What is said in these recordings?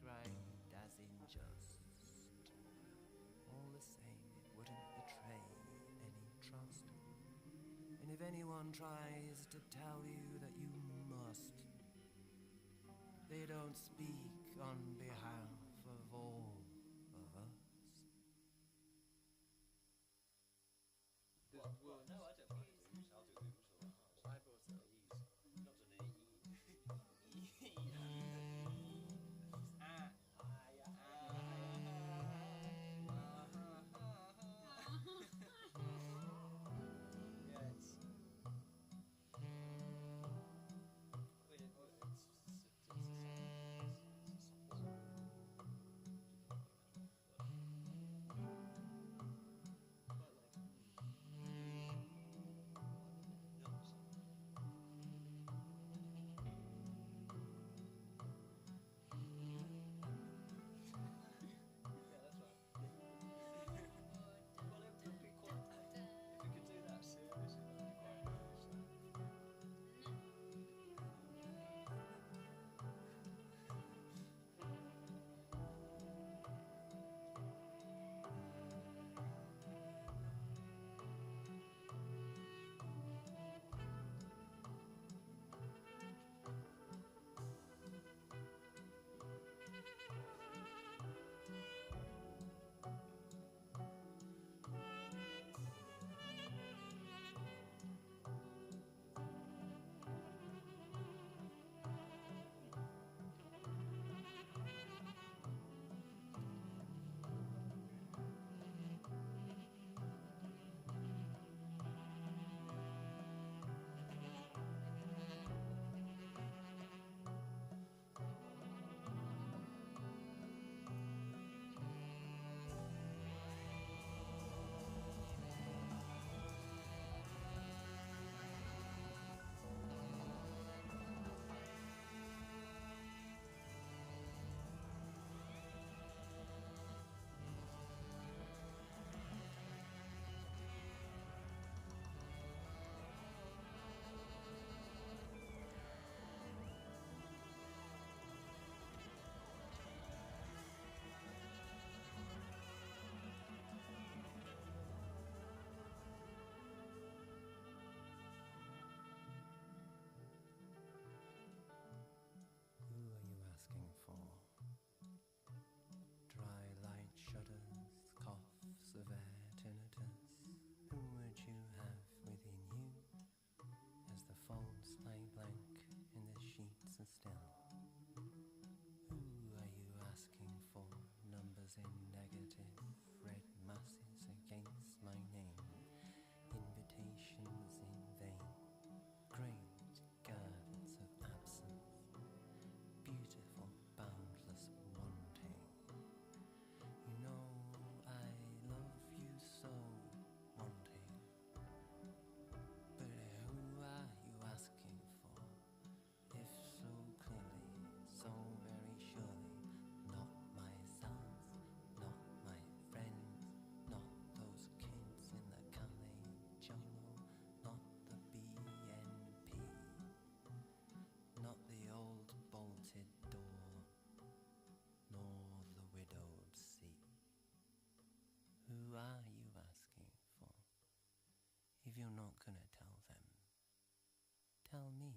described as unjust. All the same, it wouldn't betray any trust. And if anyone tries to tell you that you must, they don't speak on behalf of all of us. Well, no, I don't mind. I'll do it. I brought it on ease. Not on an Yes. Dry light shudders, cough, severe tinnitus. Whom would you have within you as the folds lie blank and the sheets are still? Who are you asking for? Numbers in negative, red masses against my name, invitations in vain, great gardens of absence, beautiful boundless wanting. You know I love you so, wanting. But who are you asking for? If so clearly, so very surely, not myself, not my friends, not those kids in the Calais jungle, not the BNP, not the old bolted door, nor the widowed seat. Who are you asking for? If you're not gonna tell them, tell me.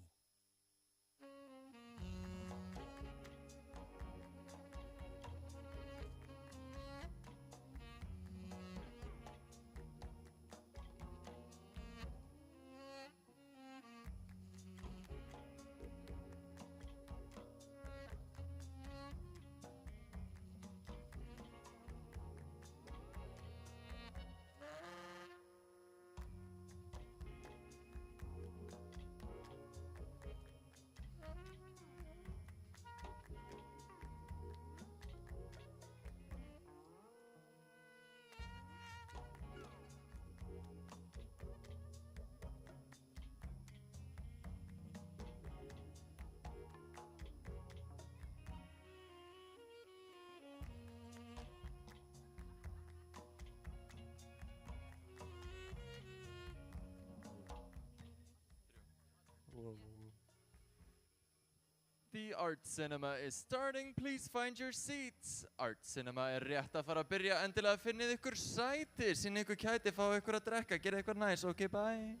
The Art Cinema is starting. Please find your seats. Art Cinema rétt að fara að byrja. Endilega finnið ykkur sæti, sinni ykkur kæti, fá ykkur að drekka, gera ykkur næs. Okay, bye.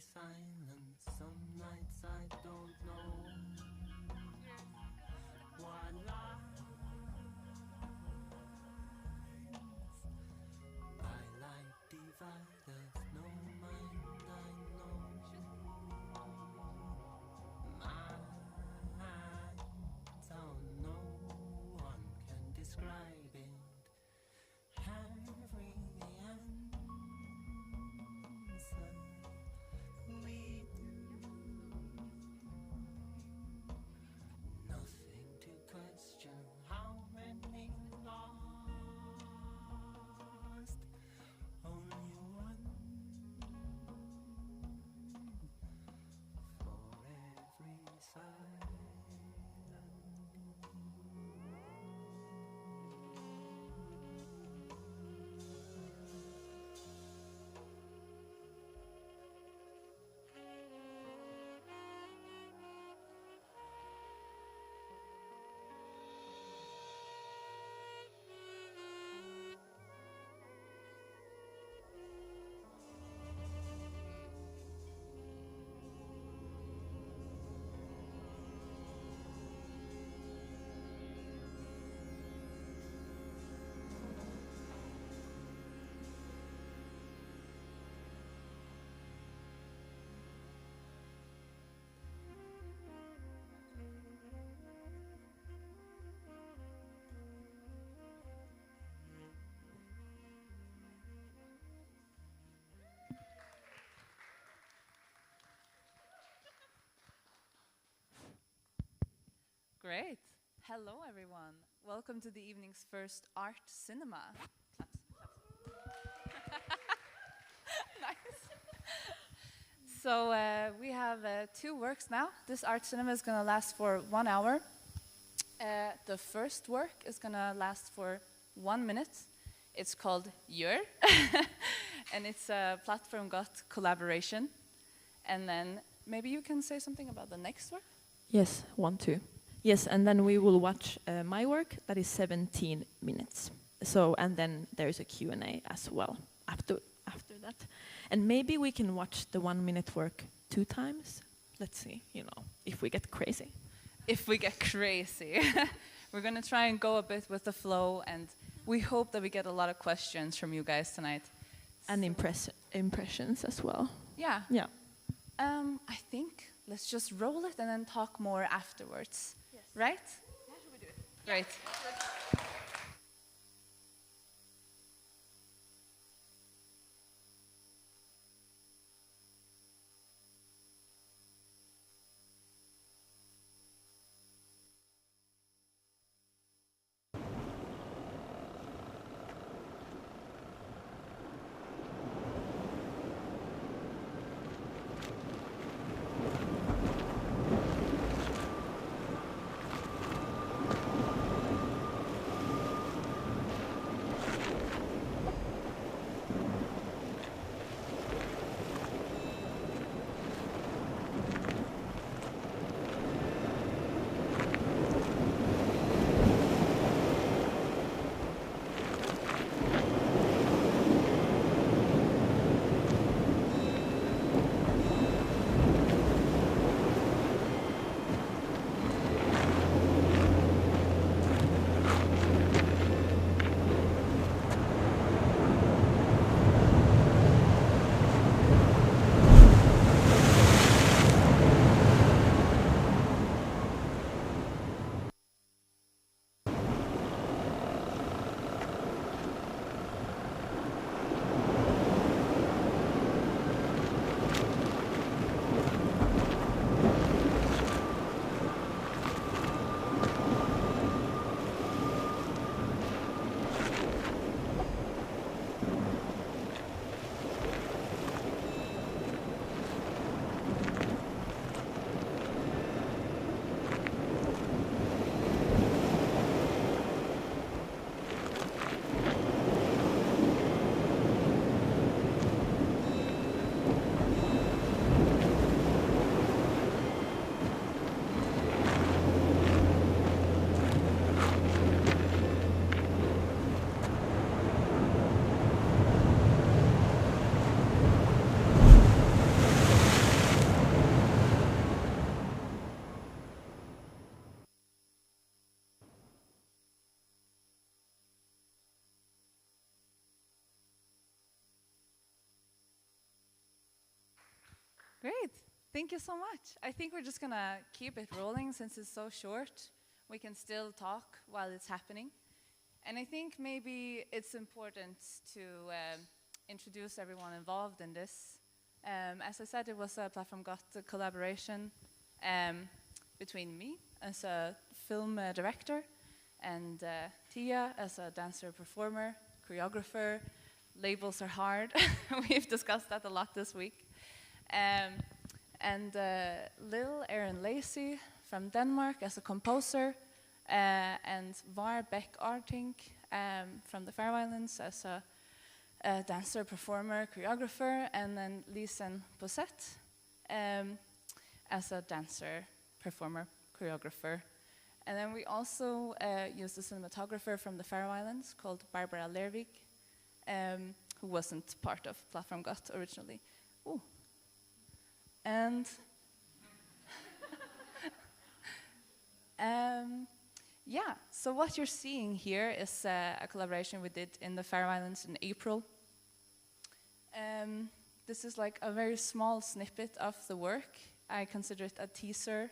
Silence. Some nights I don't know what lies by light dividers. No mind I know. Minds how no one can describe it. Every answer. Nothing to question. How many lost? Only one for every side. Great. Hello, everyone. Welcome to the evening's first art cinema. Claps, claps. Nice. So we have two works now. This art cinema is going to last for 1 hour. The first work is going to last for 1 minute. It's called Gjør, and it's a Platform GÁTT collaboration. And then maybe you can say something about the next work? Yes, 1, 2. Yes, and then we will watch my work, that is 17 minutes. So, and then there is a Q&A as well after that. And maybe we can watch the 1 minute work 2 times. Let's see, if we get crazy. If we get crazy. We're going to try and go a bit with the flow, and we hope that we get a lot of questions from you guys tonight. And impressions as well. Yeah. Yeah. I think let's just roll it and then talk more afterwards. Yes. Right? Yeah, should we do it? Great. Great. Thank you so much. I think we're just going to keep it rolling since it's so short. We can still talk while it's happening. And I think maybe it's important to introduce everyone involved in this. As I said, it was a Platform GÁTT collaboration between me as a film director and Tia as a dancer, performer, choreographer. Labels are hard. We've discussed that a lot this week. And Lil Aaron Lacey from Denmark as a composer, and Var Beck Artink from the Faroe Islands as a dancer, performer, choreographer, and then Lisen Posset as a dancer, performer, choreographer. And then we also used a cinematographer from the Faroe Islands called Barbara Lervik, who wasn't part of Platform GÁTT originally. Ooh. And yeah, so what you're seeing here is a collaboration we did in the Faroe Islands in April. This is like a very small snippet of the work. I consider it a teaser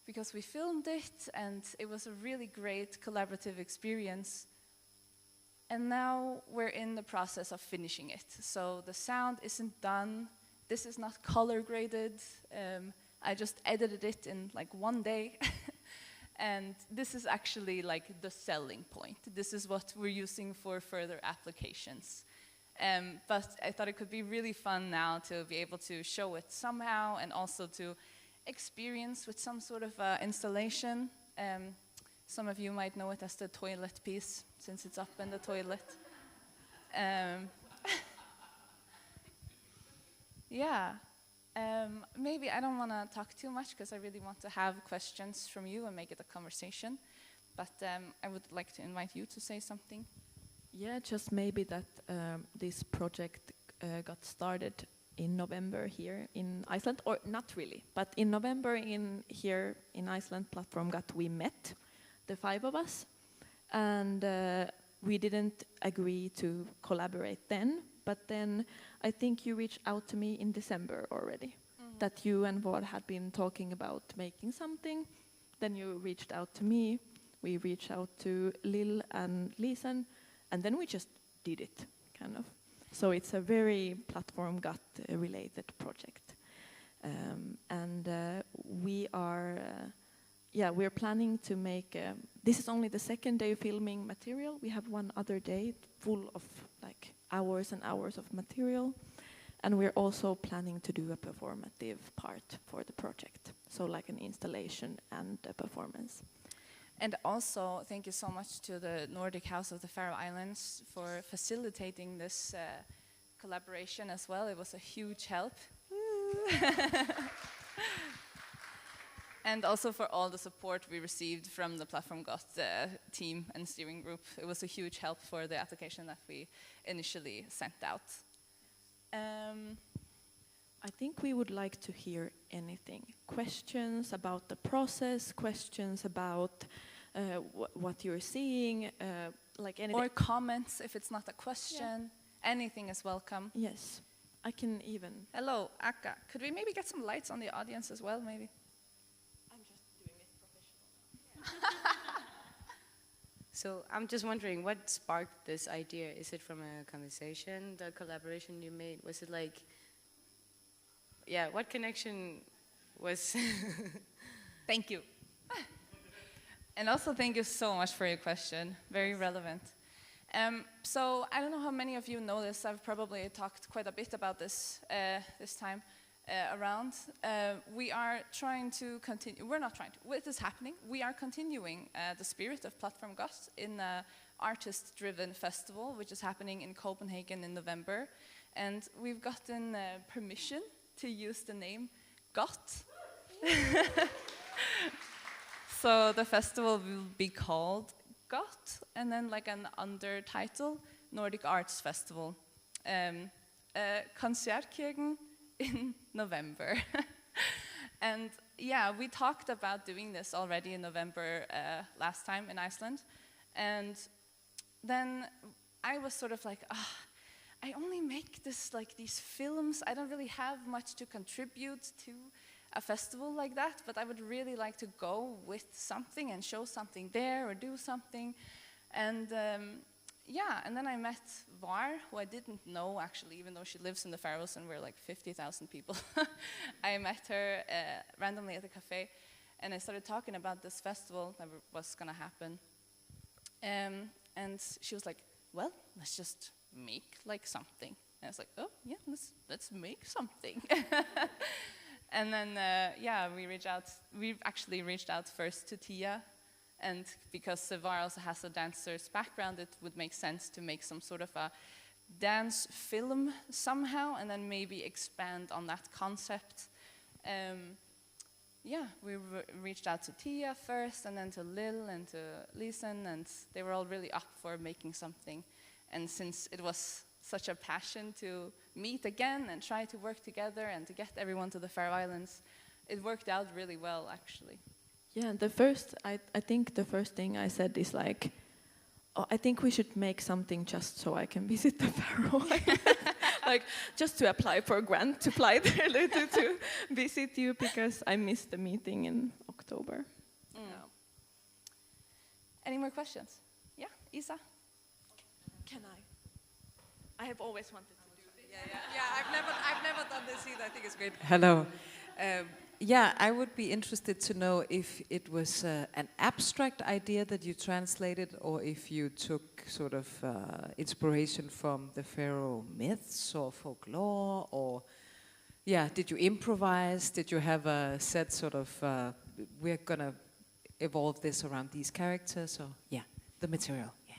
because we filmed it and it was a really great collaborative experience. And now we're in the process of finishing it. So the sound isn't done. This is not color graded. I just edited it in like one day. And this is actually like the selling point. This is what we're using for further applications. But I thought it could be really fun now to be able to show it somehow and also to experience with some sort of installation. Some of you might know it as the toilet piece, since it's up in the toilet. Yeah. Maybe I don't want to talk too much because I really want to have questions from you and make it a conversation. But I would like to invite you to say something. Yeah, just maybe that this project got started in November here in Iceland, or not really, but in November here in Iceland, Platform GÁTT, we met, the 5 of us, and we didn't agree to collaborate then, but then I think you reached out to me in December already, that you and Vår had been talking about making something, then you reached out to me, we reached out to Lil and Lisen, and then we just did it, kind of. So it's a very Platform GÁTT related project. And we are, we're planning to make, this is only the second day filming material. We have one other day full of like hours and hours of material. And we're also planning to do a performative part for the project. So like an installation and a performance. And also, thank you so much to the Nordic House of the Faroe Islands for facilitating this collaboration as well. It was a huge help. And also for all the support we received from the Platform GÁTT team and steering group. It was a huge help for the application that we initially sent out. I think we would like to hear anything. Questions about the process, questions about what you're seeing, like anything. Or comments if it's not a question. Yeah. Anything is welcome. Yes, I can even. Hello, Akka. Could we maybe get some lights on the audience as well, maybe? I'm just doing it professional. So I'm just wondering, what sparked this idea? Is it from a conversation, the collaboration you made? Was it like, yeah, what connection was? Thank you. And also thank you so much for your question, very relevant. So I don't know how many of you know this. I've probably talked quite a bit about this this time around. We are trying to continue, we're not trying to, it is happening. We are continuing the spirit of Platform GÁTT in an artist-driven festival, which is happening in Copenhagen in November. And we've gotten permission to use the name GÁTT. So the festival will be called GÁTT, and then like an undertitle, Nordic Arts Festival. Konsertkirken in November. And yeah, we talked about doing this already in November last time in Iceland. And then I was sort of like, I only make these films. I don't really have much to contribute to a festival like that, but I would really like to go with something and show something there or do something. And yeah, and then I met Var, who I didn't know actually, even though she lives in the Faroes and we're like 50,000 people. I met her randomly at a cafe, and I started talking about this festival that was gonna happen. And she was like, well, let's just make like something. And I was like, oh yeah, let's make something. And then yeah, we actually reached out first to Tia, and because Var also has a dancer's background, it would make sense to make some sort of a dance film somehow, and then maybe expand on that concept. Yeah, we reached out to Tia first, and then to Lil and to Lisen, and they were all really up for making something. And since it was such a passion to meet again and try to work together and to get everyone to the Faroe Islands, it worked out really well, actually. Yeah, I think the first thing I said is like, oh, I think we should make something just so I can visit the Faroe Islands. Like, just to apply for a grant to fly there to visit you, because I missed the meeting in October. Yeah. Any more questions? Yeah, Isa? Can I have always wanted to do this. Yeah, I've never done this either. I think it's great. Hello. Yeah, I would be interested to know if it was an abstract idea that you translated, or if you took sort of inspiration from the Faroe myths or folklore, or yeah, did you improvise? Did you have a set sort of, we're gonna evolve this around these characters, or yeah, the material? Yeah.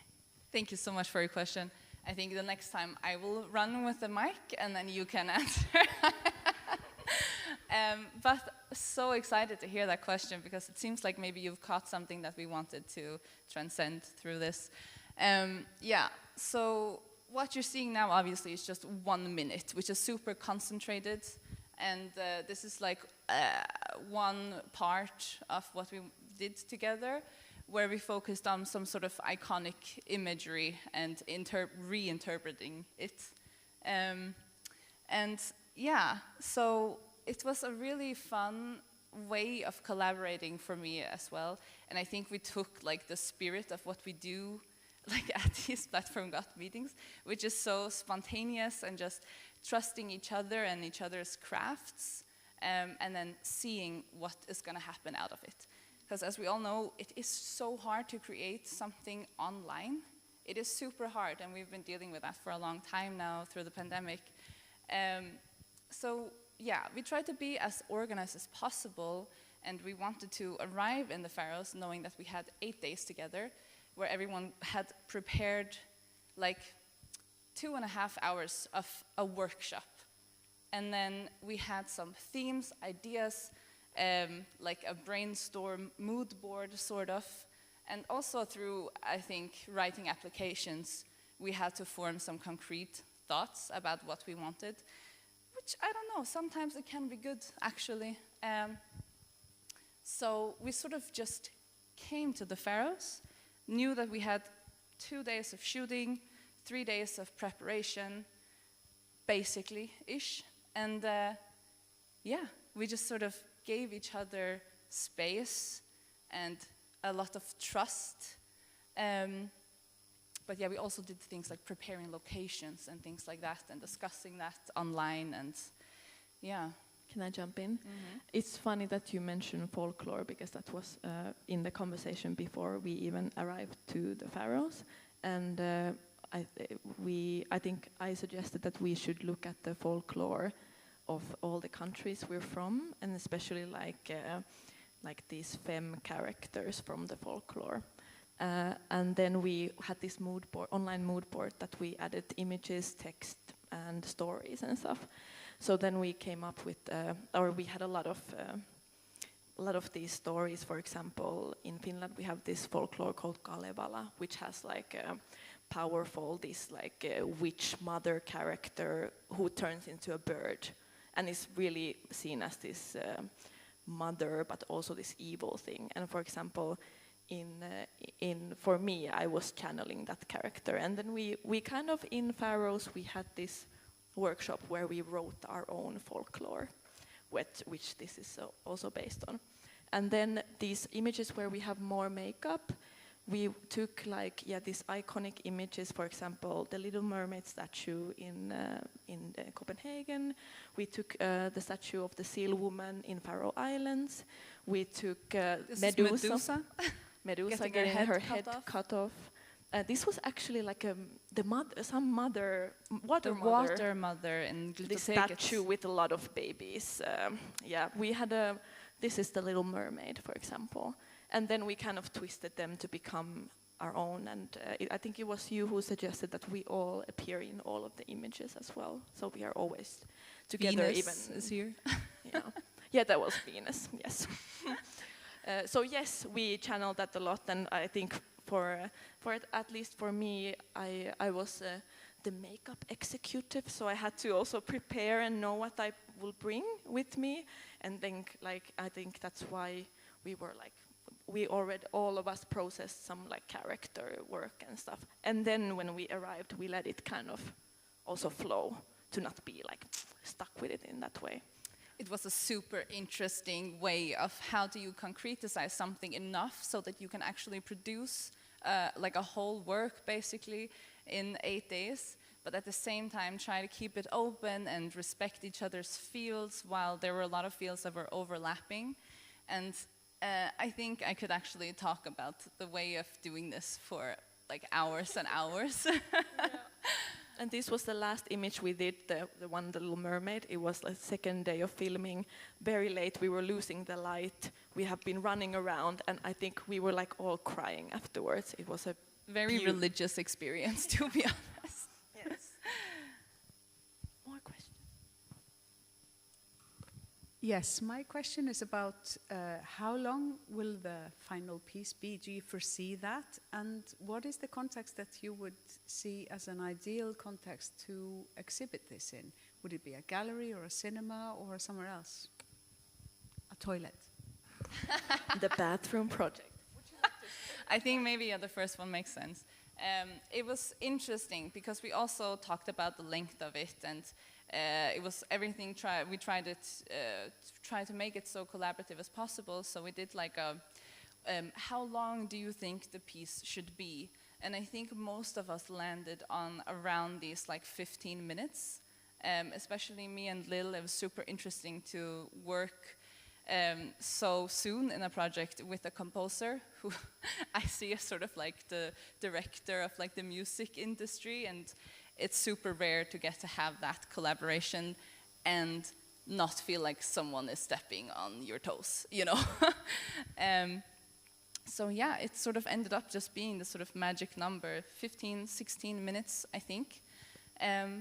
Thank you so much for your question. I think the next time I will run with the mic and then you can answer. But so excited to hear that question, because it seems like maybe you've caught something that we wanted to transcend through this. Yeah, so what you're seeing now obviously is just 1 minute, which is super concentrated. And this is like one part of what we did together, where we focused on some sort of iconic imagery and reinterpreting it. And yeah, so it was a really fun way of collaborating for me as well. And I think we took like the spirit of what we do like at these platform GÁTT meetings, which is so spontaneous and just trusting each other and each other's crafts, and then seeing what is gonna happen out of it. Because as we all know, it is so hard to create something online. It is super hard, and we've been dealing with that for a long time now through the pandemic. So yeah, we tried to be as organized as possible, and we wanted to arrive in the Faroes knowing that we had 8 days together, where everyone had prepared like 2.5 hours of a workshop. And then we had some themes, ideas, like a brainstorm mood board sort of. And also through, I think, writing applications, we had to form some concrete thoughts about what we wanted, which, I don't know, sometimes it can be good, actually. So we sort of just came to the Faroes, knew that we had 2 days of shooting, 3 days of preparation, basically-ish. And yeah, we just sort of gave each other space and a lot of trust. But yeah, we also did things like preparing locations and things like that, and discussing that online, and yeah. Can I jump in? Mm-hmm. It's funny that you mentioned folklore, because that was in the conversation before we even arrived to the Faroes. And I think I suggested that we should look at the folklore of all the countries we're from, and especially like these femme characters from the folklore. And then we had this online mood board that we added images, text, and stories and stuff. So then we came up with, or we had a lot of these stories. For example, in Finland we have this folklore called Kalevala, which has like powerful, this like witch mother character who turns into a bird, and is really seen as this mother, but also this evil thing. And for example, for me, I was channeling that character. And then we kind of, in Pharaohs, we had this workshop where we wrote our own folklore, which this is also based on. And then these images where we have more makeup, we took these iconic images, for example, the Little Mermaid statue in Copenhagen. We took the statue of the Seal Woman in Faroe Islands. We took Medusa. Medusa getting her head cut off. This was actually like water mother in this statue with a lot of babies. We had this is the Little Mermaid, for example. And then we kind of twisted them to become our own. And I think it was you who suggested that we all appear in all of the images as well. So we are always together. Venus is here. Yeah, that was Venus, yes. So yes, we channeled that a lot. And I think for it, at least for me, I was the makeup executive. So I had to also prepare and know what I will bring with me. And then I think that's why we were all of us processed some character work and stuff. And then when we arrived, we let it kind of also flow to not be stuck with it in that way. It was a super interesting way of how do you concretize something enough so that you can actually produce a whole work basically in 8 days, but at the same time try to keep it open and respect each other's fields while there were a lot of fields that were overlapping. And I think I could actually talk about the way of doing this for hours and hours. And this was the last image we did, the one, the Little Mermaid. It was the second day of filming, very late. We were losing the light. We have been running around, and I think we were all crying afterwards. It was a very religious experience, to be honest. Yes. More questions? Yes, my question is about how long will the final piece be? Do you foresee that? And what is the context that you would see as an ideal context to exhibit this in? Would it be a gallery or a cinema or somewhere else? A toilet? The bathroom project. I think maybe the first one makes sense. It was interesting because we also talked about the length of it, and it was everything. We tried to make it so collaborative as possible. So we did how long do you think the piece should be? And I think most of us landed on around these 15 minutes. Especially me and Lil, it was super interesting to work so soon in a project with a composer who I see as sort of the director of the music industry, and it's super rare to get to have that collaboration and not feel like someone is stepping on your toes, So yeah, it sort of ended up just being the sort of magic number, 15, 16 minutes, I think.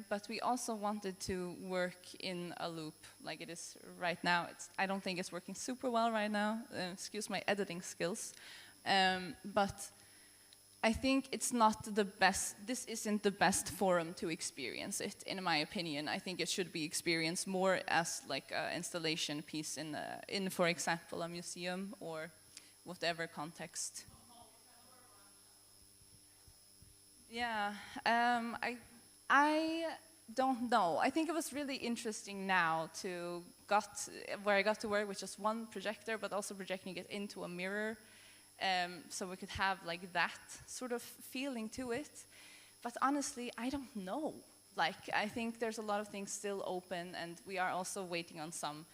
But we also wanted to work in a loop like it is right now. I don't think it's working super well right now. Excuse my editing skills. But I think it's not the best. This isn't the best forum to experience it, in my opinion. I think it should be experienced more as an installation piece in, for example, a museum or whatever context. Yeah, I don't know. I think it was really interesting now where I got to work with just one projector, but also projecting it into a mirror, so we could have that sort of feeling to it. But honestly, I don't know. I think there's a lot of things still open, and we are also waiting on some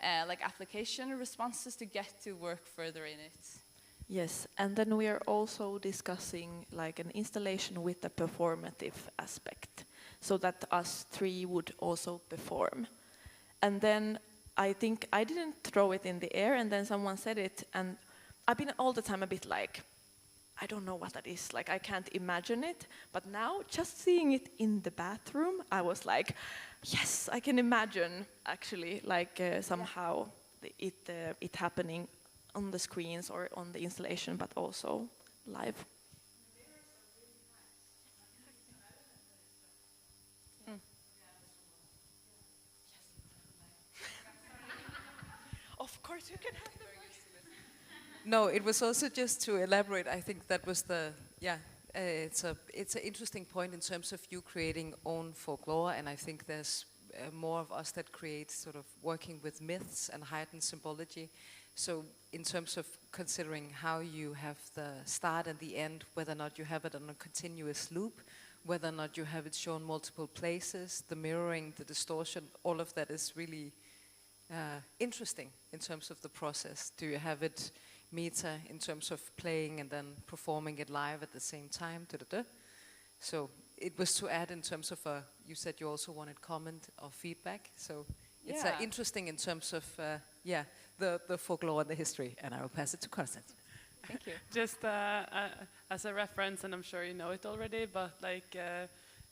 application responses to get to work further in it. Yes, and then we are also discussing an installation with a performative aspect, so that us three would also perform. And then I think I didn't throw it in the air, and then someone said it, and I've been all the time a bit I don't know what that is, I can't imagine it. But now, just seeing it in the bathroom, I was yes, I can imagine actually, somehow it happening on the screens or on the installation, but also live. Of course you can have them. No, it was also just to elaborate. I think that was the it's an interesting point in terms of you creating own folklore, and I think there's more of us that create sort of working with myths and heightened symbology. So in terms of considering how you have the start and the end, whether or not you have it on a continuous loop, whether or not you have it shown multiple places, the mirroring, the distortion, all of that is really interesting in terms of the process. Do you have it meta in terms of playing and then performing it live at the same time? So it was to add in terms of, you said you also wanted comment or feedback, so it's interesting in terms of, the folklore and the history, and I will pass it to Constance. Thank you. Just as a reference, and I'm sure you know it already, but like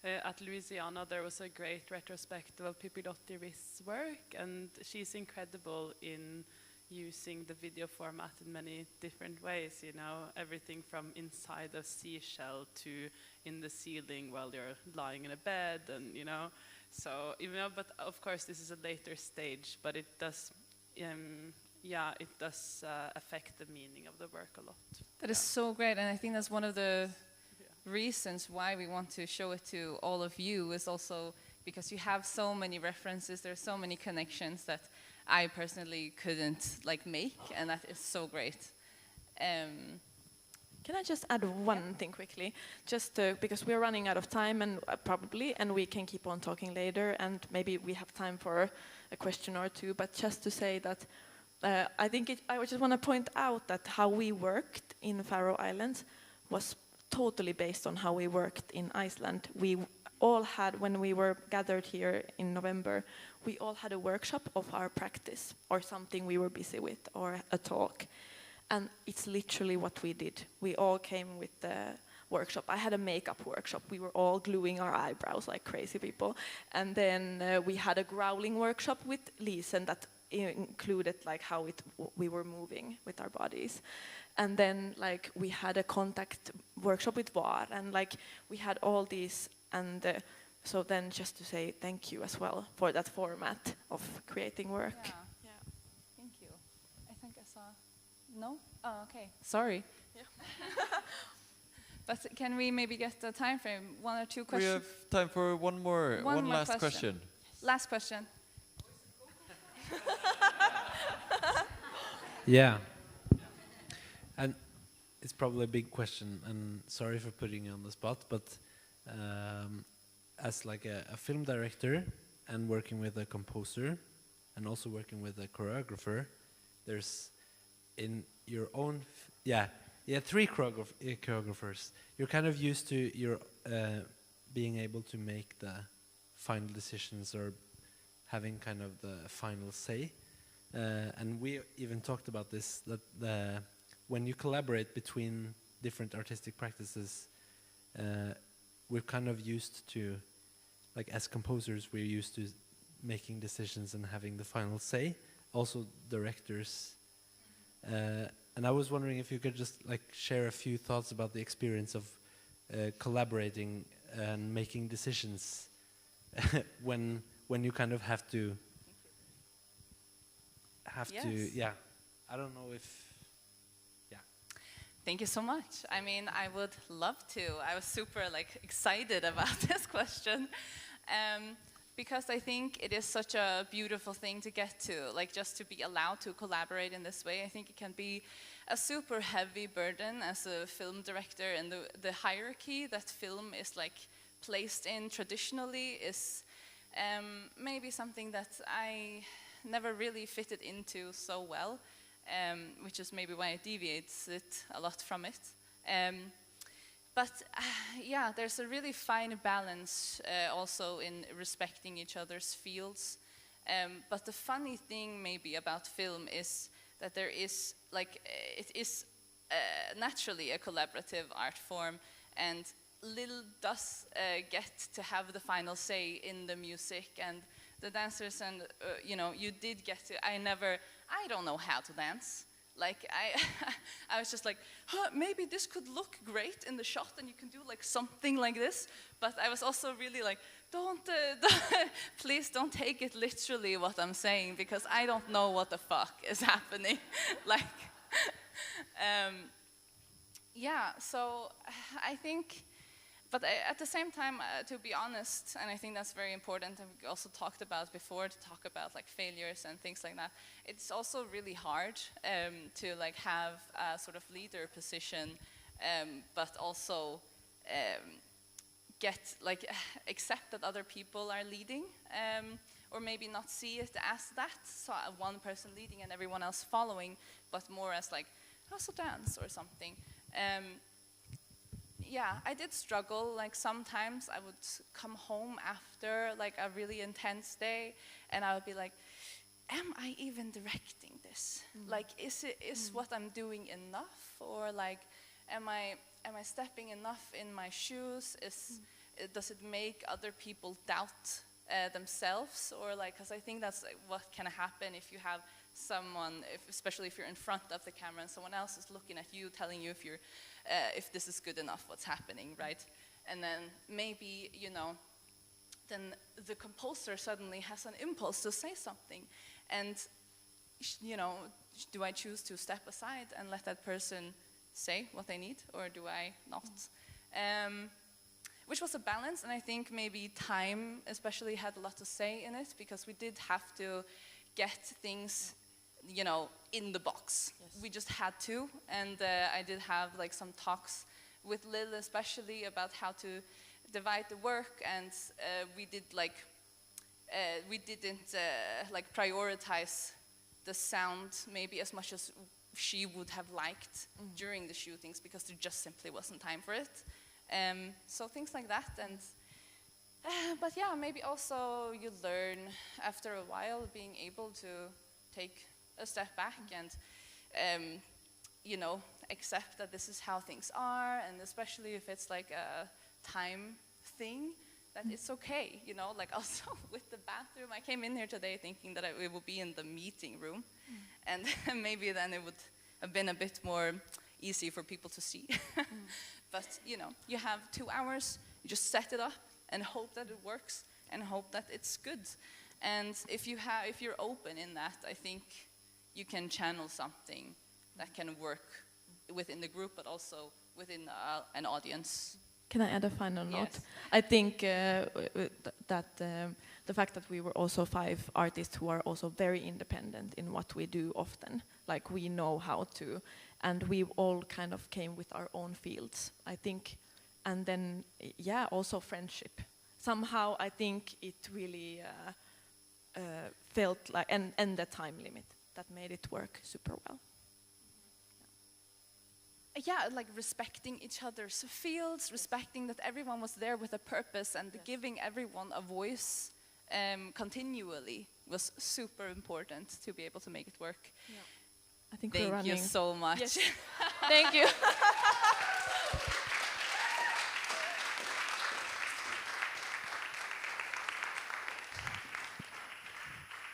at Louisiana there was a great retrospective of Pippi Lottie-Riss' work, and she's incredible in using the video format in many different ways, you know, everything from inside a seashell to in the ceiling while you're lying in a bed, and you know, so even though, but of course this is a later stage, but it does it does affect the meaning of the work a lot. That is so great, and I think that's one of the reasons why we want to show it to all of you, is also because you have so many references, there's so many connections that I personally couldn't like make, and that is so great. Can I just add one thing quickly? Just because we're running out of time, and probably, and we can keep on talking later, and maybe we have time for a question or two, but just to say that I just want to point out that how we worked in Faroe Islands was totally based on how we worked in Iceland. We all had, when we were gathered here in November, we all had a workshop of our practice, or something we were busy with, or a talk. And it's literally what we did. We all came with the workshop. I had a makeup workshop. We were all gluing our eyebrows like crazy people. And then we had a growling workshop with Lise, and that included like how we were moving with our bodies. And then like we had a contact workshop with VAR, and like we had all these, and so then just to say thank you as well for that format of creating work. Yeah. Thank you. I think I saw. No? Oh, okay. Sorry. Yeah. But can we maybe get the time frame? One or two questions? We have time for one last question. Last question. Yeah. And it's probably a big question, and sorry for putting you on the spot, but as like a film director and working with a composer and also working with a choreographer, there's in your own, three choreographers. You're kind of used to your being able to make the final decisions or having kind of the final say. And we even talked about this, that when you collaborate between different artistic practices, we're kind of used to, like as composers, we're used to making decisions and having the final say. Also directors. And I was wondering if you could just like share a few thoughts about the experience of collaborating and making decisions when you kind of have to I don't know if Thank you so much. I mean, I would love to. I was super like excited about this question. Because I think it is such a beautiful thing to get to, like just to be allowed to collaborate in this way. I think it can be a super heavy burden as a film director, and the hierarchy that film is like placed in traditionally is maybe something that I never really fitted into so well, which is maybe why it deviates it a lot from it. But yeah, there's a really fine balance also in respecting each other's fields. But the funny thing maybe about film is that there is, like, it is naturally a collaborative art form, and Lil does get to have the final say in the music and the dancers, and you know, you did get to, I don't know how to dance. Like, I was just like, maybe this could look great in the shot and you can do like something like this. But I was also really like, please don't take it literally what I'm saying, because I don't know what the fuck is happening. Like, Yeah, so I think, but at the same time, to be honest, and I think that's very important, and we also talked about before, to talk about like failures and things like that, it's also really hard to like have a sort of leader position, but also get like accept that other people are leading, or maybe not see it as that, so one person leading and everyone else following, but more as like also dance or something. Yeah, I did struggle. Like sometimes I would come home after like a really intense day, and I would be like, "Am I even directing this? Like, is what I'm doing enough, or like, am I stepping enough in my shoes? Does it make other people doubt themselves, or like? Because I think that's like, what can happen if you have someone, especially if you're in front of the camera and someone else is looking at you, telling you if this is good enough, what's happening, right? And then maybe, you know, then the composer suddenly has an impulse to say something. And, you know, do I choose to step aside and let that person say what they need, or do I not? Which was a balance, and I think maybe time especially had a lot to say in it, because we did have to get things, you know, in the box. Yes. We just had to, and I did have like some talks with Lil especially about how to divide the work, and we did like, we didn't like prioritize the sound maybe as much as she would have liked during the shootings, because there just simply wasn't time for it. So things like that, and but yeah, maybe also you learn after a while being able to take a step back and, you know, accept that this is how things are, and especially if it's like a time thing, that it's okay, you know, like also with the bathroom, I came in here today thinking that it would be in the meeting room, and maybe then it would have been a bit more easy for people to see. But, you know, you have 2 hours, you just set it up and hope that it works and hope that it's good. And if you're open in that, I think you can channel something that can work within the group, but also within an audience. Can I add a final note? Yes. I think that the fact that we were also 5 artists who are also very independent in what we do often, like we know how to, and we all kind of came with our own fields, I think. And then, yeah, also friendship. Somehow I think it really felt like, and the time limit that made it work super well. Yeah, like respecting each other's fields, respecting that everyone was there with a purpose, and giving everyone a voice continually was super important to be able to make it work. Yeah. I think we're Thank running. you so much. Yes. Thank you.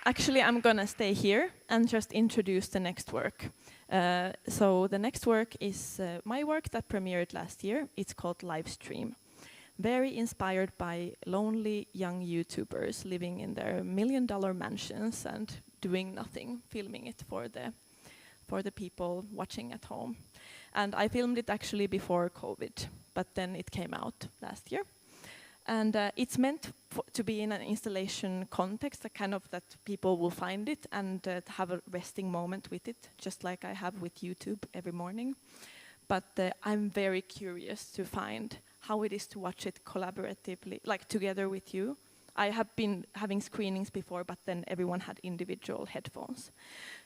Actually, I'm gonna stay here and just introduce the next work. So the next work is my work that premiered last year. It's called Livestream. Very inspired by lonely young YouTubers living in their $1 million mansions and doing nothing, filming it for the people watching at home. And I filmed it actually before COVID, but then it came out last year. And it's meant to be in an installation context, that people will find it and have a resting moment with it, just like I have with YouTube every morning. But I'm very curious to find how it is to watch it collaboratively, like together with you. I have been having screenings before, but then everyone had individual headphones.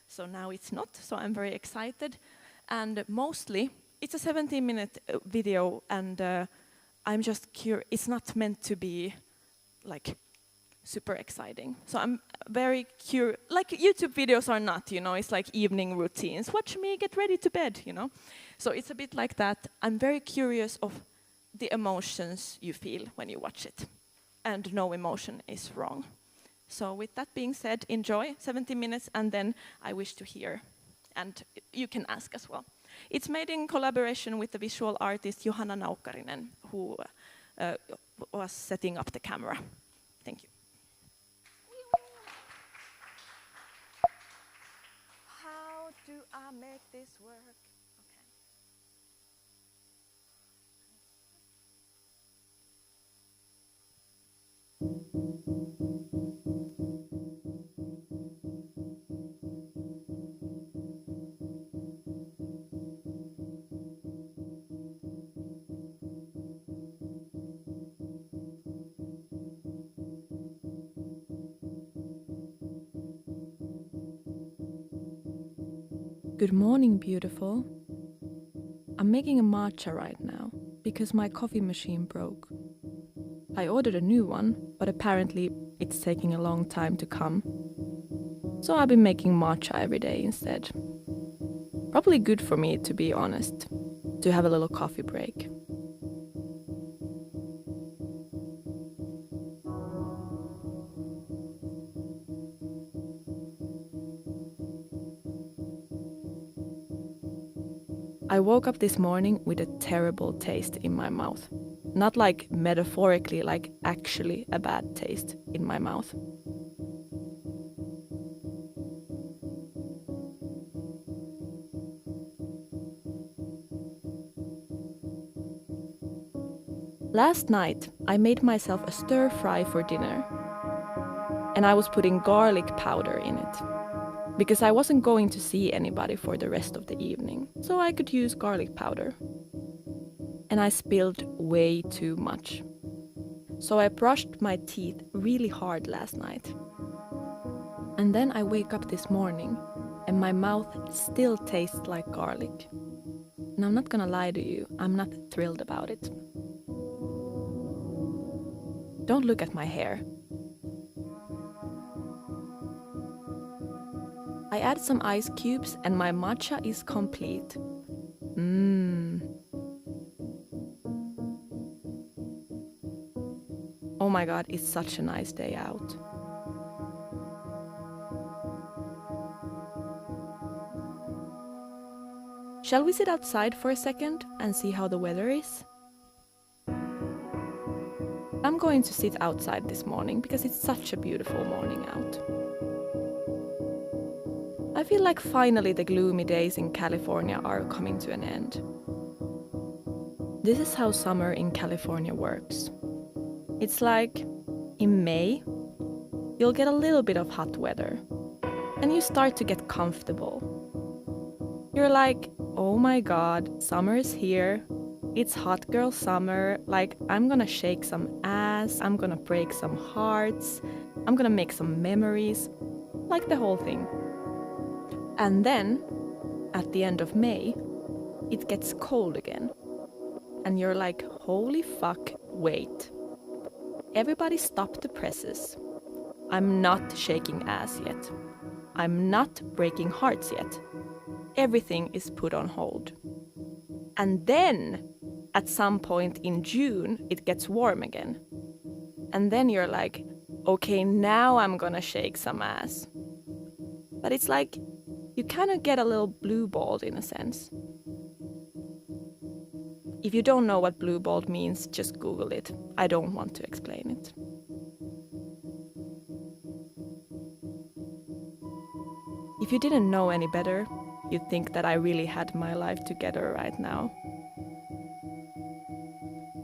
So now it's not, so I'm very excited. And mostly, it's a 17-minute video, and I'm just curious. It's not meant to be like super exciting. So I'm very curious. Like YouTube videos are not, you know, it's like evening routines. Watch me get ready to bed, you know. So it's a bit like that. I'm very curious of the emotions you feel when you watch it. And no emotion is wrong. So with that being said, enjoy 70 minutes, and then I wish to hear. And you can ask as well. It's made in collaboration with the visual artist Johanna Naukkarinen, who was setting up the camera. Thank you. How do I make like this work. Okay. Good morning, beautiful. I'm making a matcha right now because my coffee machine broke. I ordered a new one, but apparently it's taking a long time to come. So I've been making matcha every day instead. Probably good for me, to be honest, to have a little coffee break. I woke up this morning with a terrible taste in my mouth. Not like metaphorically, like actually a bad taste in my mouth. Last night, I made myself a stir fry for dinner. And I was putting garlic powder in it. Because I wasn't going to see anybody for the rest of the evening, so I could use garlic powder. And I spilled way too much. So I brushed my teeth really hard last night. And then I wake up this morning, and my mouth still tastes like garlic. And I'm not gonna lie to you, I'm not thrilled about it. Don't look at my hair. I add some ice cubes and my matcha is complete. Oh my god, it's such a nice day out. Shall we sit outside for a second and see how the weather is? I'm going to sit outside this morning because it's such a beautiful morning out. I feel like finally the gloomy days in California are coming to an end. This is how summer in California works. It's like, in May, you'll get a little bit of hot weather, and you start to get comfortable. You're like, oh my god, summer is here, it's hot girl summer, like I'm gonna shake some ass, I'm gonna break some hearts, I'm gonna make some memories, like the whole thing. And then, at the end of May, it gets cold again. And you're like, holy fuck, wait. Everybody stop the presses. I'm not shaking ass yet. I'm not breaking hearts yet. Everything is put on hold. And then, at some point in June, it gets warm again. And then you're like, okay, now I'm gonna shake some ass. But it's like, you kind of get a little blue-balled in a sense. If you don't know what blue-balled means, just Google it. I don't want to explain it. If you didn't know any better, you'd think that I really had my life together right now.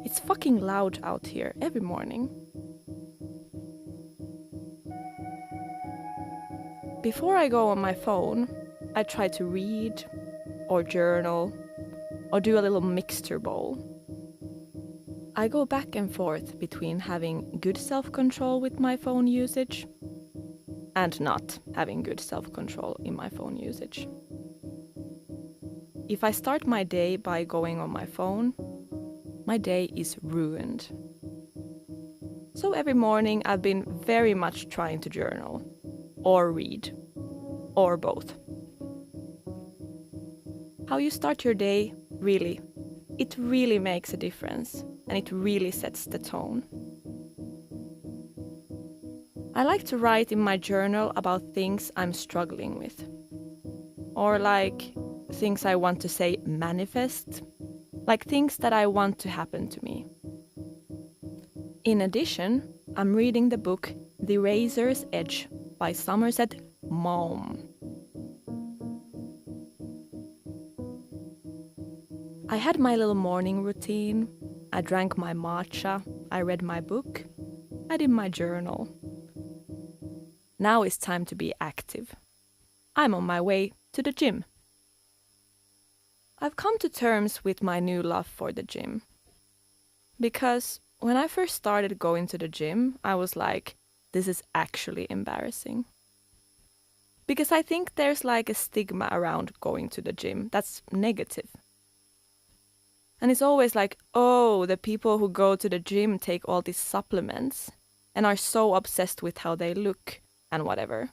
It's fucking loud out here every morning. Before I go on my phone, I try to read, or journal, or do a little mixture bowl. I go back and forth between having good self-control with my phone usage and not having good self-control in my phone usage. If I start my day by going on my phone, my day is ruined. So every morning I've been very much trying to journal, or read, or both. How you start your day, really, it really makes a difference, and it really sets the tone. I like to write in my journal about things I'm struggling with. Or like things I want to say manifest, like things that I want to happen to me. In addition, I'm reading the book The Razor's Edge by Somerset Maugham. I had my little morning routine. I drank my matcha. I read my book. I did my journal. Now it's time to be active. I'm on my way to the gym. I've come to terms with my new love for the gym. Because when I first started going to the gym, I was like, this is actually embarrassing. Because I think there's like a stigma around going to the gym that's negative. And it's always like, oh, the people who go to the gym take all these supplements and are so obsessed with how they look and whatever.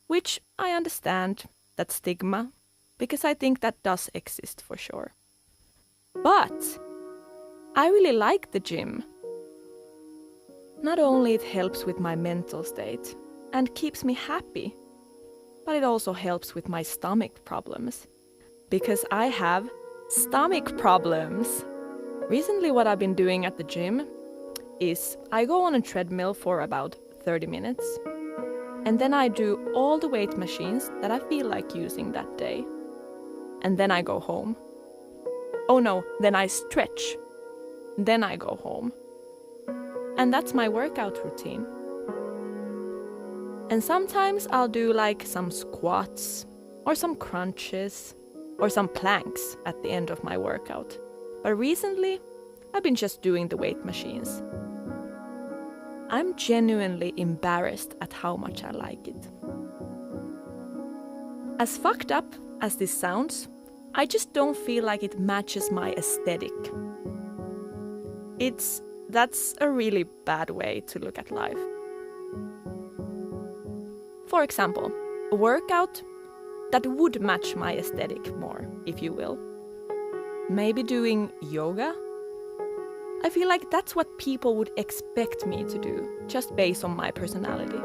Which I understand, that stigma, because I think that does exist for sure. But I really like the gym. Not only it helps with my mental state and keeps me happy, but it also helps with my stomach problems. Because I have stomach problems. Recently what I've been doing at the gym is I go on a treadmill for about 30 minutes and then I do all the weight machines that I feel like using that day. And then I go home. Oh no, then I stretch. Then I go home. And that's my workout routine. And sometimes I'll do like some squats or some crunches or some planks at the end of my workout. But recently, I've been just doing the weight machines. I'm genuinely embarrassed at how much I like it. As fucked up as this sounds, I just don't feel like it matches my aesthetic. That's a really bad way to look at life. For example, a workout that would match my aesthetic more, if you will. Maybe doing yoga? I feel like that's what people would expect me to do, just based on my personality.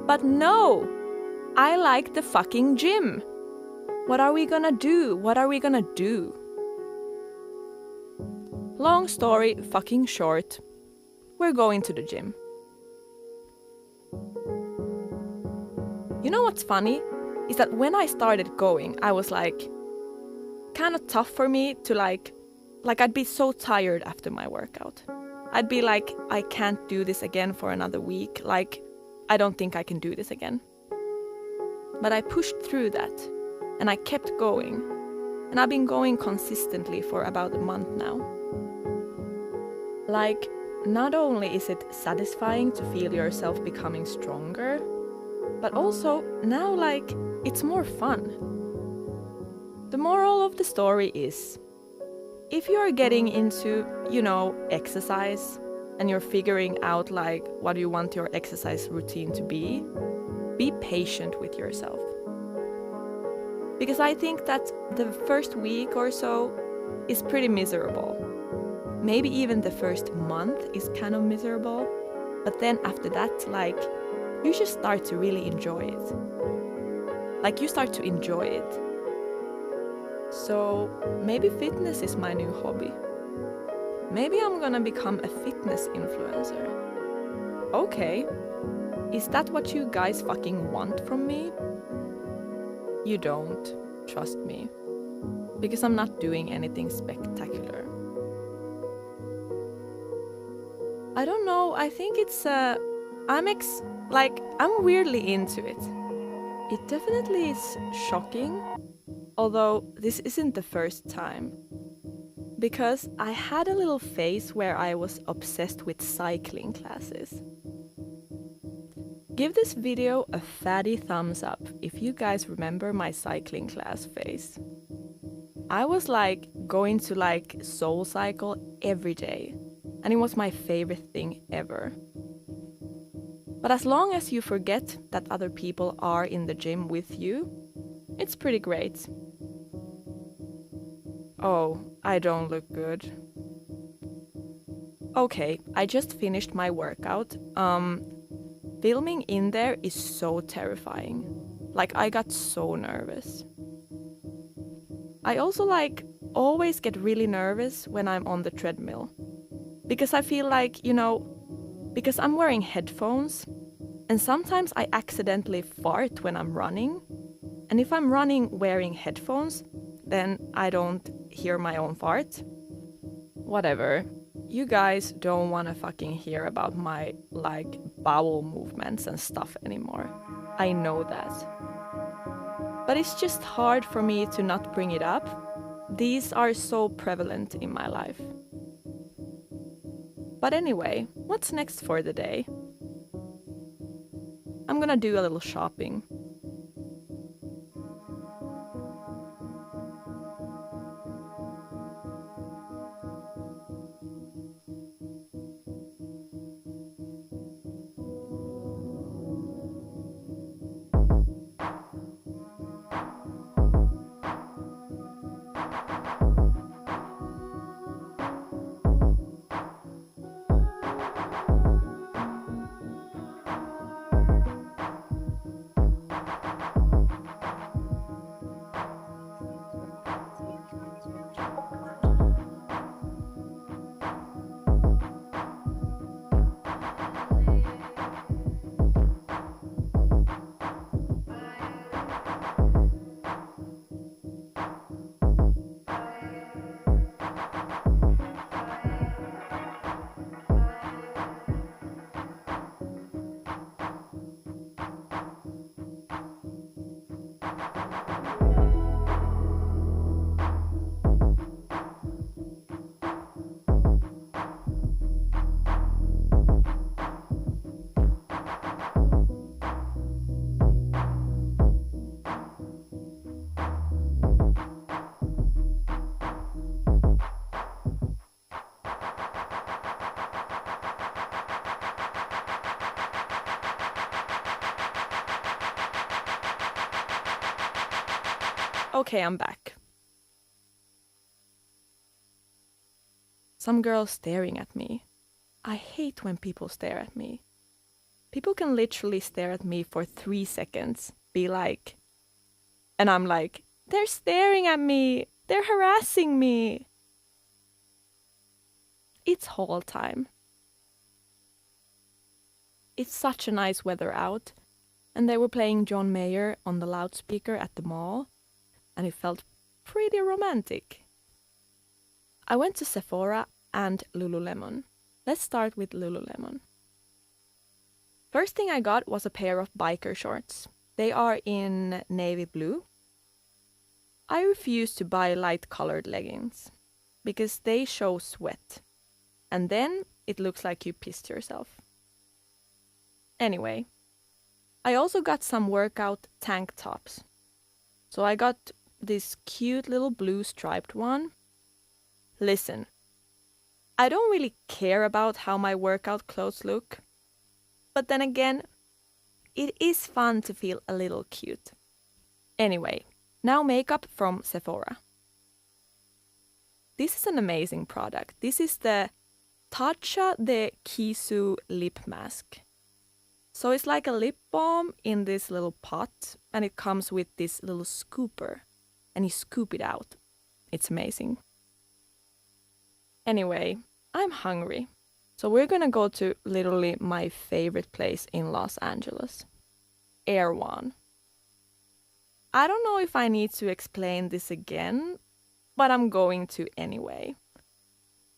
But no! I like the fucking gym! What are we gonna do? What are we gonna do? Long story fucking short, we're going to the gym. You know what's funny? Is that when I started going, I was like, kind of tough for me to like I'd be so tired after my workout. I'd be like, I can't do this again for another week. Like, I don't think I can do this again. But I pushed through that and I kept going. And I've been going consistently for about a month now. Like, not only is it satisfying to feel yourself becoming stronger, but also now, like, it's more fun. The moral of the story is, if you are getting into, exercise, and you're figuring out, like, what you want your exercise routine to be patient with yourself. Because I think that the first week or so is pretty miserable. Maybe even the first month is kind of miserable, but then after that, like, you just start to really enjoy it. Like, you start to enjoy it. So maybe fitness is my new hobby. Maybe I'm gonna become a fitness influencer. Okay, is that what you guys fucking want from me? You don't, trust me. Because I'm not doing anything spectacular. I don't know, I think it's I'm weirdly into it. It definitely is shocking, although this isn't the first time. Because I had a little phase where I was obsessed with cycling classes. Give this video a fatty thumbs up if you guys remember my cycling class phase. I was like going to like Soul Cycle every day, and it was my favorite thing ever. But as long as you forget that other people are in the gym with you, it's pretty great. Oh, I don't look good. Okay, I just finished my workout. Filming in there is so terrifying. Like, I got so nervous. I also always get really nervous when I'm on the treadmill. Because I feel like, because I'm wearing headphones, and sometimes I accidentally fart when I'm running. And if I'm running wearing headphones, then I don't hear my own fart. Whatever. You guys don't wanna fucking hear about my, like, bowel movements and stuff anymore. I know that. But it's just hard for me to not bring it up. These are so prevalent in my life. But anyway, what's next for the day? I'm gonna do a little shopping. Okay, I'm back. Some girl staring at me. I hate when people stare at me. People can literally stare at me for 3 seconds, be like, and I'm like, they're staring at me, they're harassing me. It's hall time. It's such a nice weather out, and they were playing John Mayer on the loudspeaker at the mall, and it felt pretty romantic. I went to Sephora and Lululemon. Let's start with Lululemon. First thing I got was a pair of biker shorts. They are in navy blue. I refuse to buy light-colored leggings because they show sweat, and then it looks like you pissed yourself. Anyway, I also got some workout tank tops. So I got this cute little blue striped one. Listen, I don't really care about how my workout clothes look, but then again, it is fun to feel a little cute. Anyway, now makeup from Sephora. This is an amazing product. This is the Tatcha de Kisu lip mask. So it's like a lip balm in this little pot, and it comes with this little scooper, and you scoop it out. It's amazing. Anyway, I'm hungry, so we're gonna go to literally my favorite place in Los Angeles, Erewhon. I don't know if I need to explain this again, but I'm going to anyway.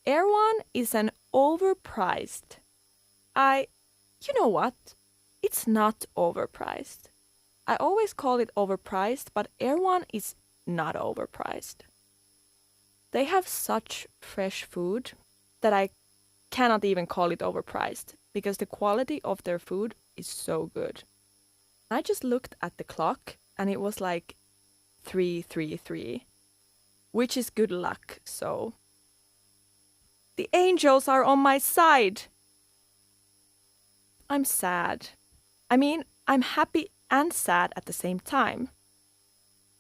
Erewhon is an overpriced. You know what? It's not overpriced. I always call it overpriced, but Erewhon is not overpriced. They have such fresh food that I cannot even call it overpriced because the quality of their food is so good. I just looked at the clock and it was like 3:33, which is good luck, so. The angels are on my side! I'm sad. I mean, I'm happy and sad at the same time,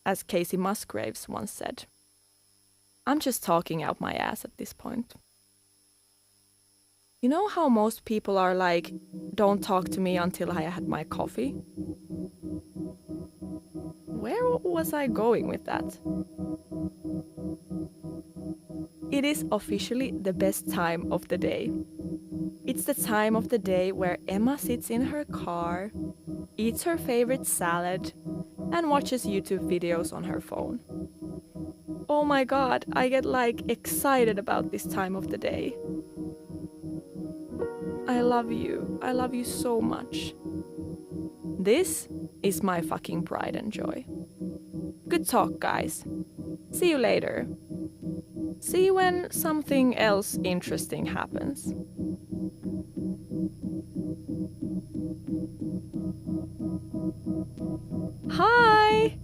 as Casey Musgraves once said. I'm just talking out my ass at this point. You know how most people are like, don't talk to me until I had my coffee? Where was I going with that? It is officially the best time of the day. It's the time of the day where Emma sits in her car, eats her favorite salad, and watches YouTube videos on her phone. Oh my god, I get like excited about this time of the day. I love you. I love you so much. This is my fucking pride and joy. Good talk, guys. See you later. See when something else interesting happens. Hi!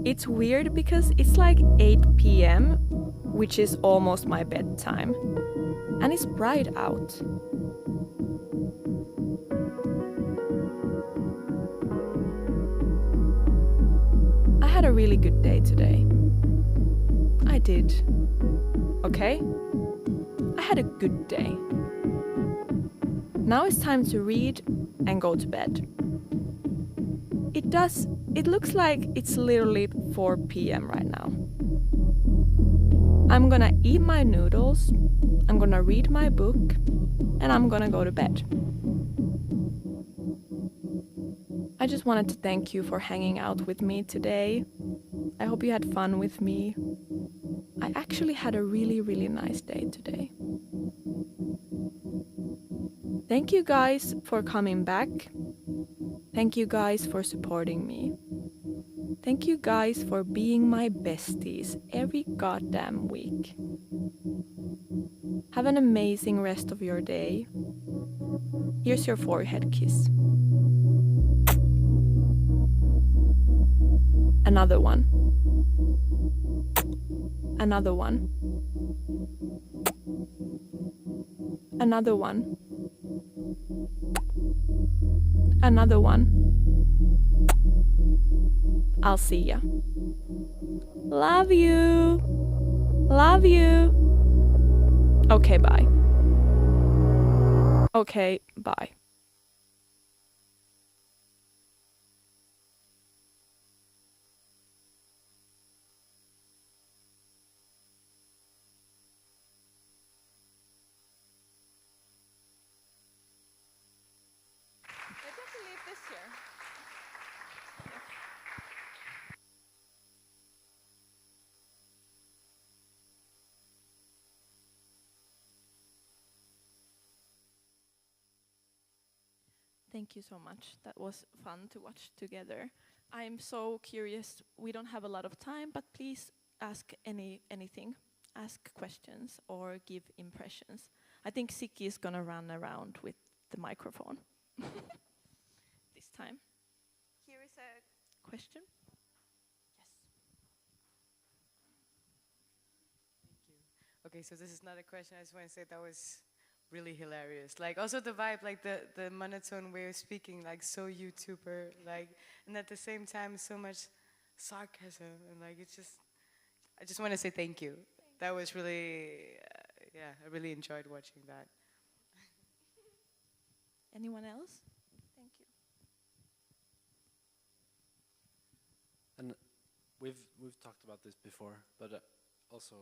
It's weird because it's like 8 p.m., which is almost my bedtime. And it's bright out. I had a really good day today. I did. Okay? I had a good day. Now it's time to read and go to bed. It looks like it's literally 4 p.m. right now. I'm gonna eat my noodles, I'm gonna read my book, and I'm gonna go to bed. I just wanted to thank you for hanging out with me today. I hope you had fun with me. I actually had a really, really nice day today. Thank you guys for coming back. Thank you guys for supporting me. Thank you guys for being my besties every goddamn week. Have an amazing rest of your day. Here's your forehead kiss. Another one. Another one. Another one. Another one. I'll see ya. Love you. Love you. Okay, bye. Okay, bye. I got to leave this here. Thank you so much. That was fun to watch together. I'm so curious. We don't have a lot of time, but please ask anything. Ask questions or give impressions. I think Siki is gonna run around with the microphone this time. Here is a question. Yes. Okay, so this is not a question. I just want to say that was really hilarious. Like also the vibe, like the monotone way of speaking, like so YouTuber, like, and at the same time so much sarcasm, and like it's just, I just want to say thank you. That was really, yeah, I really enjoyed watching that. Anyone else? Thank you. And we've talked about this before, but also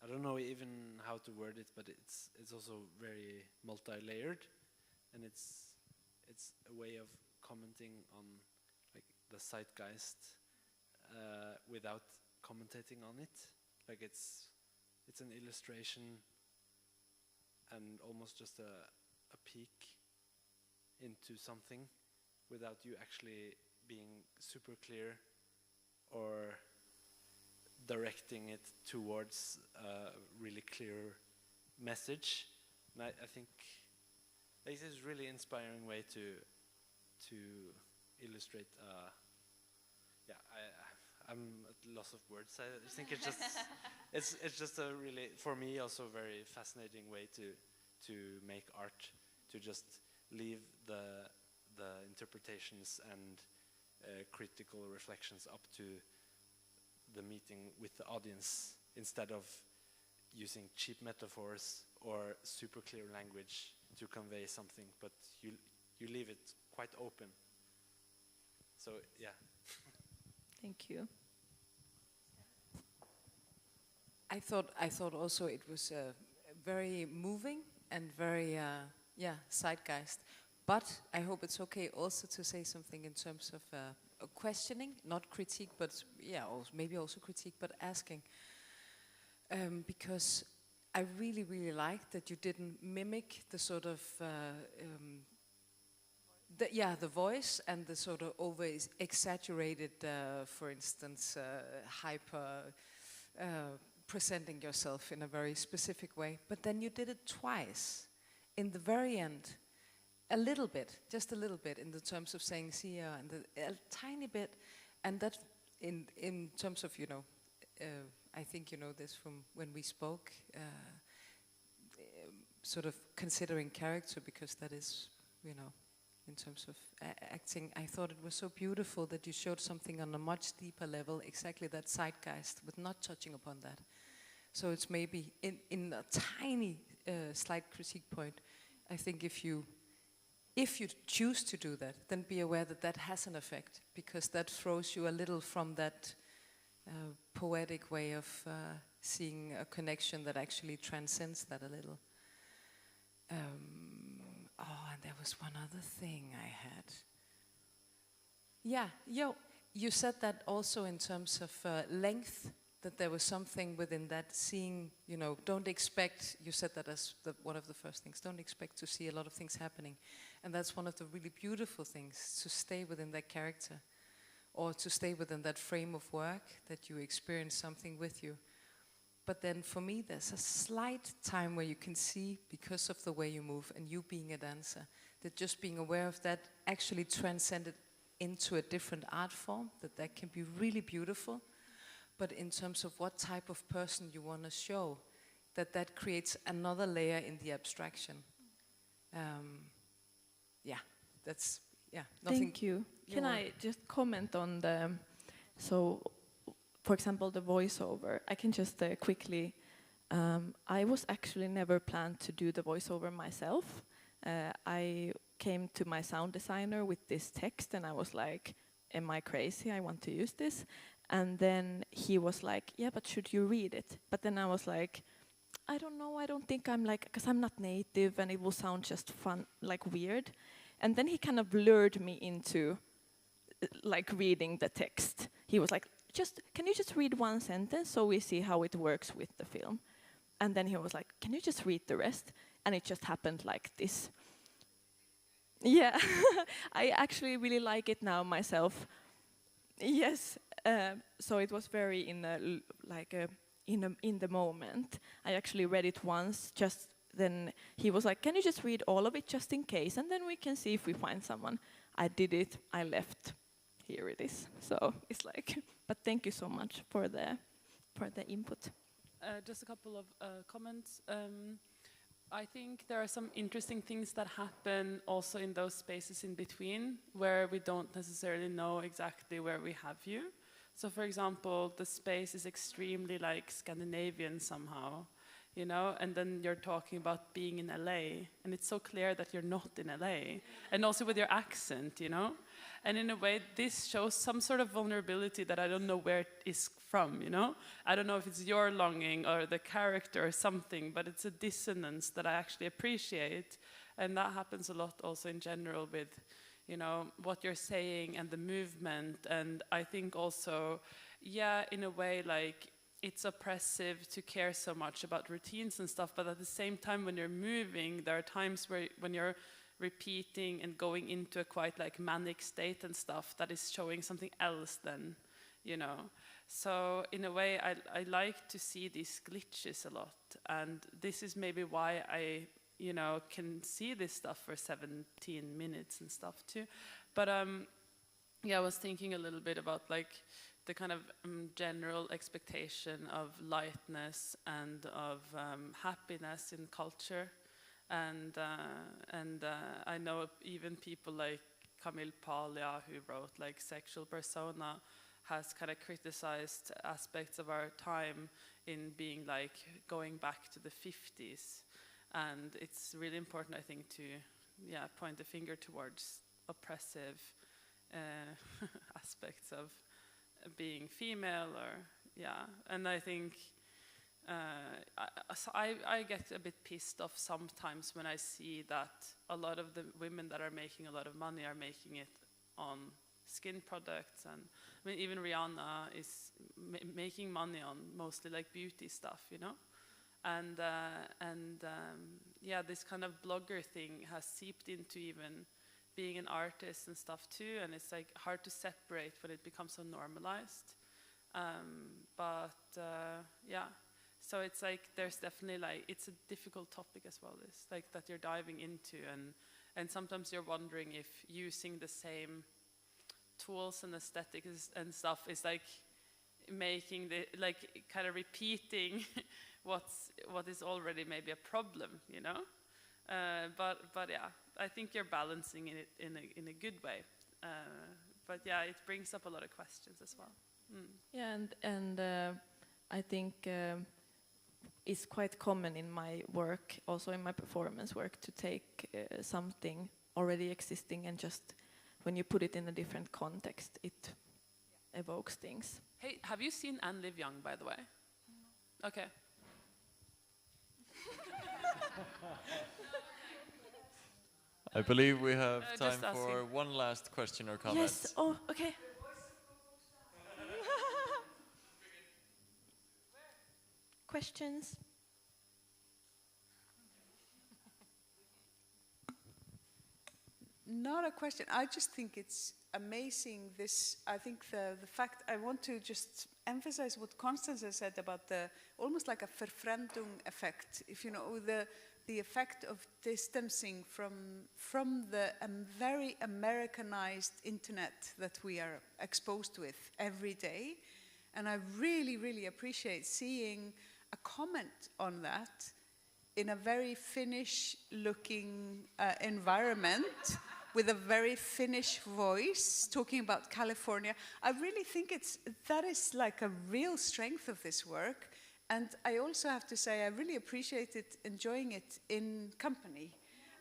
I don't know even how to word it, but it's also very multi-layered, and it's a way of commenting on like the zeitgeist without commentating on it. Like it's an illustration and almost just a peek into something without you actually being super clear or directing it towards a really clear message. And I think this is a really inspiring way to illustrate. Yeah, I'm at loss of words. I think it's just it's just a really, for me, also very fascinating way to make art, to just leave the interpretations and critical reflections up to the meeting with the audience, instead of using cheap metaphors or super clear language to convey something, but you leave it quite open. So yeah. Thank you. I thought also it was very moving and very zeitgeist. But I hope it's okay also to say something in terms of questioning, not critique, but yeah, maybe also critique, but asking. Because I really, really liked that you didn't mimic the sort of the voice and the sort of over exaggerated, for instance, hyper presenting yourself in a very specific way. But then you did it twice. In the very end, a little bit, just a little bit, in the terms of saying "Sia" and a tiny bit, and that in terms of I think you know this from when we spoke, sort of considering character, because that is, in terms of acting, I thought it was so beautiful that you showed something on a much deeper level, exactly that zeitgeist, but not touching upon that. So it's maybe in a tiny slight critique point, I think if you choose to do that, then be aware that that has an effect, because that throws you a little from that poetic way of seeing a connection that actually transcends that a little. And there was one other thing I had. Yeah, you said that also in terms of length, that there was something within that seeing, don't expect, you said that as one of the first things, don't expect to see a lot of things happening. And that's one of the really beautiful things, to stay within that character, or to stay within that frame of work, that you experience something with you. But then for me, there's a slight time where you can see, because of the way you move and you being a dancer, that just being aware of that actually transcended into a different art form, that can be really beautiful. But in terms of what type of person you want to show, that creates another layer in the abstraction. Nothing. Thank you. Can I just comment on for example, the voiceover? I can just quickly, I was actually never planned to do the voiceover myself. I came to my sound designer with this text and I was like, am I crazy? I want to use this. And then he was like, yeah, but should you read it? But then I was like, I don't know, I don't think I'm because I'm not native and it will sound just fun, weird. And then he kind of lured me into reading the text. He was like, can you just read one sentence so we see how it works with the film? And then he was like, can you just read the rest? And it just happened like this. Yeah, I actually really like it now myself. Yes, so it was very in the moment. I actually read it once, then he was like, can you just read all of it just in case, and then we can see if we find someone. I did it, I left, here it is. So it's but thank you so much for the input. Just a couple of comments. I think there are some interesting things that happen also in those spaces in between, where we don't necessarily know exactly where we have you. So for example, the space is extremely Scandinavian somehow, and then you're talking about being in LA, and it's so clear that you're not in LA, and also with your accent, And in a way, this shows some sort of vulnerability that I don't know where it is from, I don't know if it's your longing or the character or something, but it's a dissonance that I actually appreciate. And that happens a lot also in general with, what you're saying and the movement. And I think also, in a way, it's oppressive to care so much about routines and stuff, but at the same time, when you're moving, there are times when you're repeating and going into a quite manic state and stuff that is showing something else then, So in a way, I like to see these glitches a lot, and this is maybe why I, can see this stuff for 17 minutes and stuff too. But I was thinking a little bit about the kind of general expectation of lightness and of happiness in culture. And I know even people like Camille Paglia, who wrote Sexual Persona, has kind of criticized aspects of our time in being going back to the 50s. And it's really important, I think, to point the finger towards oppressive aspects of being female, and I think I get a bit pissed off sometimes when I see that a lot of the women that are making a lot of money are making it on skin products, and I mean even Rihanna is making money on mostly like beauty stuff, you know, and yeah, this kind of blogger thing has seeped into even being an artist and stuff too, and it's like hard to separate when it becomes so normalized. Yeah, so it's like there's definitely like it's a difficult topic as well. This like that you're diving into, and sometimes you're wondering if using the same tools and aesthetics and stuff is like making the like kind of repeating what is already maybe a problem, you know. But yeah, I think you're balancing it in a good way. But yeah, it brings up a lot of questions as well. Yeah, and I think it's quite common in my work, also in my performance work, to take something already existing and just when you put it in a different context, it evokes things. Hey, have you seen Anne Live Young, by the way? No. Okay. I believe we have time just for asking. one last question or comment. Yes, oh, okay. Questions? Not a question. I just think it's amazing. I think the fact, I want to just emphasize what Constance said about the almost like a Verfremdung effect. If you know the effect of distancing from the very Americanized internet that we are exposed with every day. And I really, really appreciate seeing a comment on that in a very Finnish-looking environment with a very Finnish voice talking about California. I really think that is like a real strength of this work. And I also have to say I really appreciate it, enjoying it in company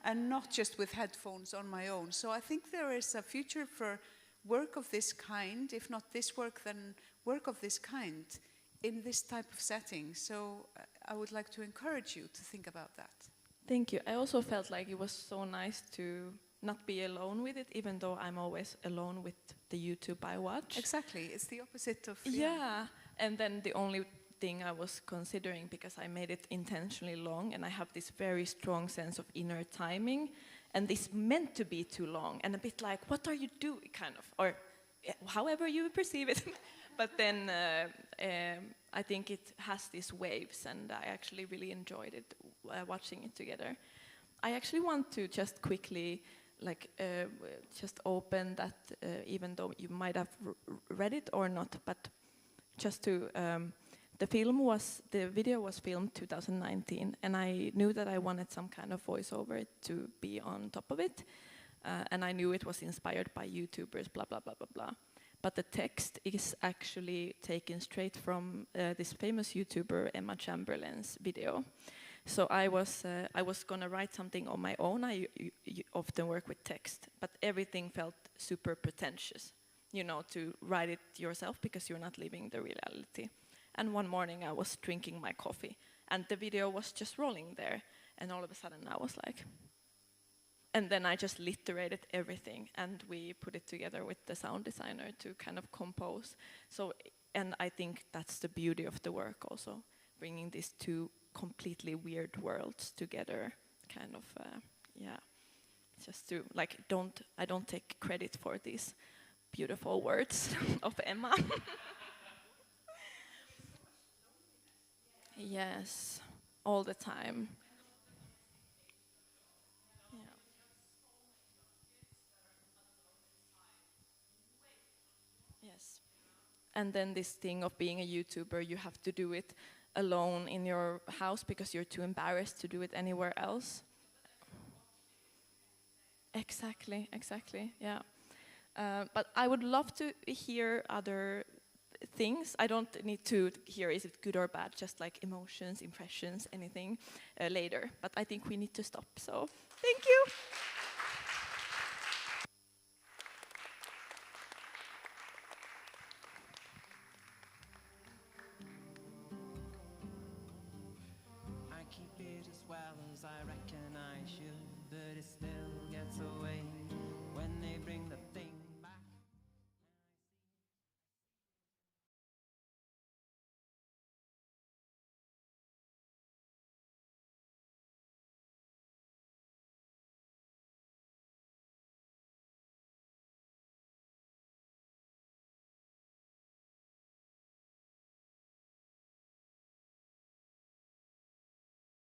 and not just with headphones on my own. So I think there is a future for work of this kind, if not this work, then work of this kind in this type of setting. So I would like to encourage you to think about that. Thank you. I also felt like it was so nice to not be alone with it, even though I'm always alone with the YouTube I watch. Exactly. It's the opposite of... Yeah. And then the only thing I was considering, because I made it intentionally long, and I have this very strong sense of inner timing, and this meant to be too long, and a bit like, what are you doing, kind of, or however you perceive it. But then I think it has these waves, and I actually really enjoyed it, watching it together. I actually want to just quickly, just open that, even though you might have read it or not, but just to, the video was filmed 2019, and I knew that I wanted some kind of voiceover to be on top of it, and I knew it was inspired by YouTubers, blah, blah, blah, blah, blah. But the text is actually taken straight from this famous YouTuber Emma Chamberlain's video. So I was gonna write something on my own. I often work with text, but everything felt super pretentious, you know, to write it yourself because you're not living the reality. And one morning I was drinking my coffee, and the video was just rolling there, and all of a sudden I was like, and then I just literated everything, and we put it together with the sound designer to kind of compose. So, and I think that's the beauty of the work also, bringing these two completely weird worlds together, kind of, yeah. Just to, like, I don't take credit for these beautiful words of Emma. Yes, all the time. Yes. And then this thing of being a YouTuber, you have to do it alone in your house because you're too embarrassed to do it anywhere else. Exactly, yeah. But I would love to hear other things. I don't need to hear is it good or bad, just like emotions, impressions, anything later. But I think we need to stop, so thank you.